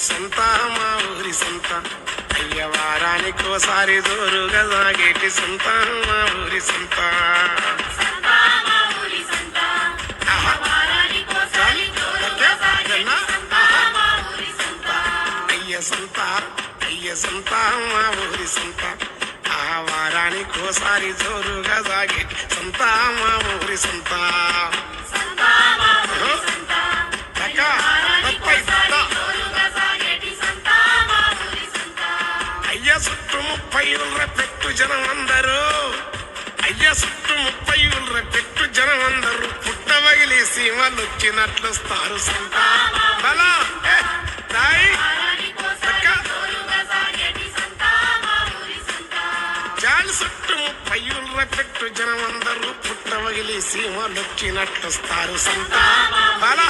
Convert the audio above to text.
సంత మా ఊరి సంత అయ్య వారానికోసారి జోరుగా సాగేటి సంత మా ఊరి సంత అయ్య సంత మా ఊరి సంత వారానికోసారి జోరుగా సాగే సంత మా ఊరి సంత అయ్య చుట్టూ 30 పెట్టు జనం అందరూ అయ్య చుట్టూ 30 పెట్టు జనం అందరూ పుట్టవగిలి సీమలు వచ్చినట్లు స్తారు సంత బలా జాలి చుట్టూ 30 పెట్టు జనం అందరూ పుట్టవగిలి సీమలు వచ్చినట్లు స్తారు సంత బలా